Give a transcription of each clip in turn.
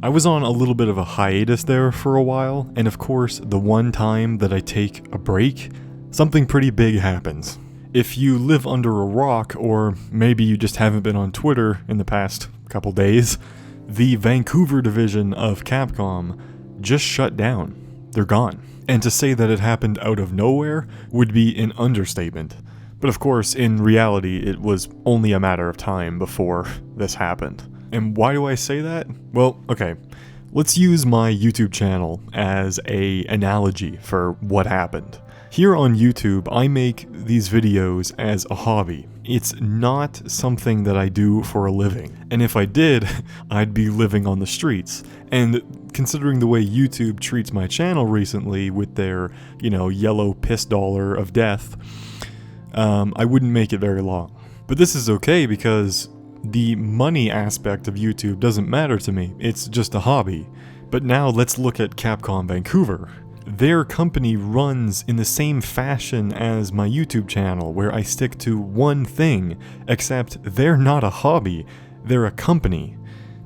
I was on a little bit of a hiatus there for a while, and of course, the one time that I take a break, something pretty big happens. If you live under a rock, or maybe you just haven't been on Twitter in the past couple days, the Vancouver division of Capcom just shut down. They're gone. And to say that it happened out of nowhere would be an understatement. But of course, in reality, it was only a matter of time before this happened. And why do I say that? Well, okay, let's use my YouTube channel as an analogy for what happened. Here on YouTube, I make these videos as a hobby. It's not something that I do for a living. And if I did, I'd be living on the streets. And considering the way YouTube treats my channel recently with their, yellow piss dollar of death, I wouldn't make it very long. But this is okay because the money aspect of YouTube doesn't matter to me. It's just a hobby. But now let's look at Capcom Vancouver. Their company runs in the same fashion as my YouTube channel, where I stick to one thing, except they're not a hobby, they're a company.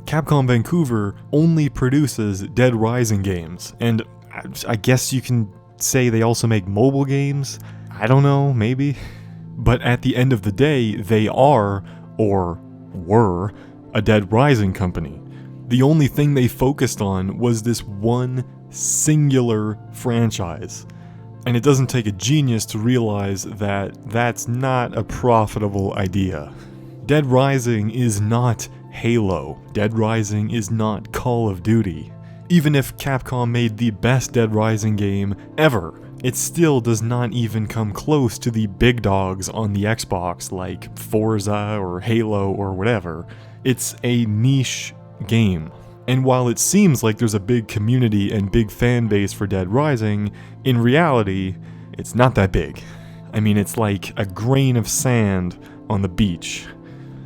Capcom Vancouver only produces Dead Rising games, and I guess you can say they also make mobile games? I don't know, maybe? But at the end of the day, they are, or were, a Dead Rising company. The only thing they focused on was this one singular franchise. And it doesn't take a genius to realize that that's not a profitable idea. Dead Rising is not Halo. Dead Rising is not Call of Duty. Even if Capcom made the best Dead Rising game ever, it still does not even come close to the big dogs on the Xbox like Forza or Halo or whatever. It's a niche game. And while it seems like there's a big community and big fan base for Dead Rising, in reality, it's not that big. I mean, it's like a grain of sand on the beach.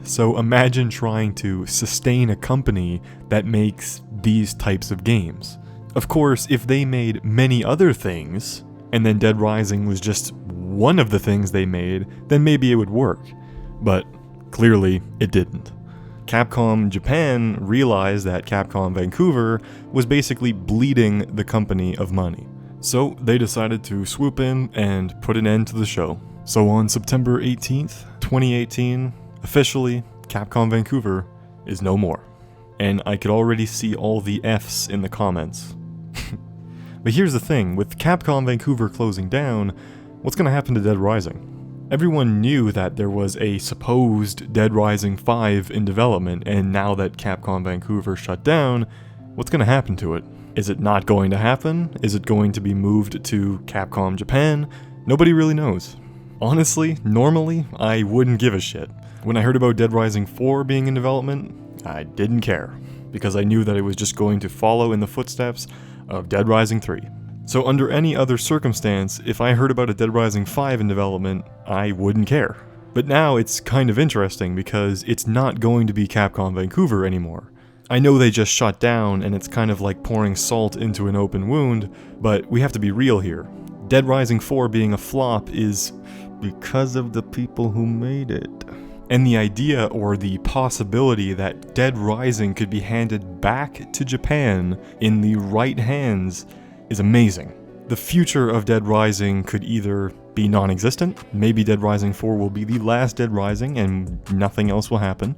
So imagine trying to sustain a company that makes these types of games. Of course, if they made many other things, and then Dead Rising was just one of the things they made, then maybe it would work. But clearly, it didn't. Capcom Japan realized that Capcom Vancouver was basically bleeding the company of money. So they decided to swoop in and put an end to the show. So on September 18th, 2018, officially, Capcom Vancouver is no more. And I could already see all the F's in the comments. But here's the thing, with Capcom Vancouver closing down, what's going to happen to Dead Rising? Everyone knew that there was a supposed Dead Rising 5 in development, and now that Capcom Vancouver shut down, what's going to happen to it? Is it not going to happen? Is it going to be moved to Capcom Japan? Nobody really knows. Honestly, normally, I wouldn't give a shit. When I heard about Dead Rising 4 being in development, I didn't care, because I knew that it was just going to follow in the footsteps of Dead Rising 3. So under any other circumstance, if I heard about a Dead Rising 5 in development, I wouldn't care. But now it's kind of interesting because it's not going to be Capcom Vancouver anymore. I know they just shut down and it's kind of like pouring salt into an open wound, but we have to be real here. Dead Rising 4 being a flop is because of the people who made it. And the idea or the possibility that Dead Rising could be handed back to Japan in the right hands is amazing. The future of Dead Rising could either be non-existent, maybe Dead Rising 4 will be the last Dead Rising and nothing else will happen,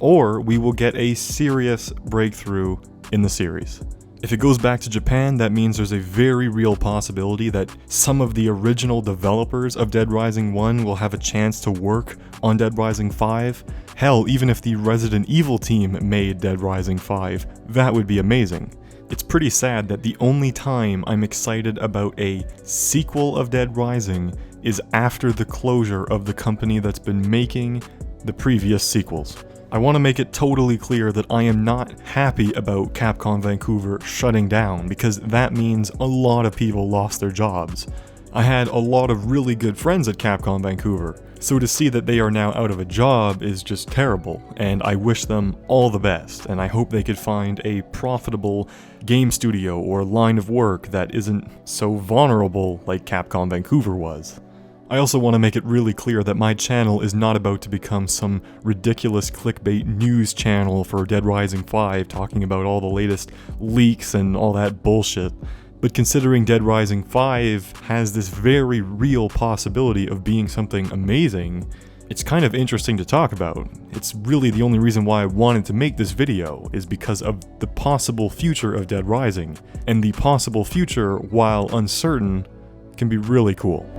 or we will get a serious breakthrough in the series. If it goes back to Japan, that means there's a very real possibility that some of the original developers of Dead Rising 1 will have a chance to work on Dead Rising 5. Hell, even if the Resident Evil team made Dead Rising 5, that would be amazing. It's pretty sad that the only time I'm excited about a sequel of Dead Rising is after the closure of the company that's been making the previous sequels. I want to make it totally clear that I am not happy about Capcom Vancouver shutting down, because that means a lot of people lost their jobs. I had a lot of really good friends at Capcom Vancouver, so to see that they are now out of a job is just terrible, and I wish them all the best, and I hope they could find a profitable game studio or line of work that isn't so vulnerable like Capcom Vancouver was. I also want to make it really clear that my channel is not about to become some ridiculous clickbait news channel for Dead Rising 5 talking about all the latest leaks and all that bullshit. But considering Dead Rising 5 has this very real possibility of being something amazing, it's kind of interesting to talk about. It's really the only reason why I wanted to make this video, is because of the possible future of Dead Rising. And the possible future, while uncertain, can be really cool.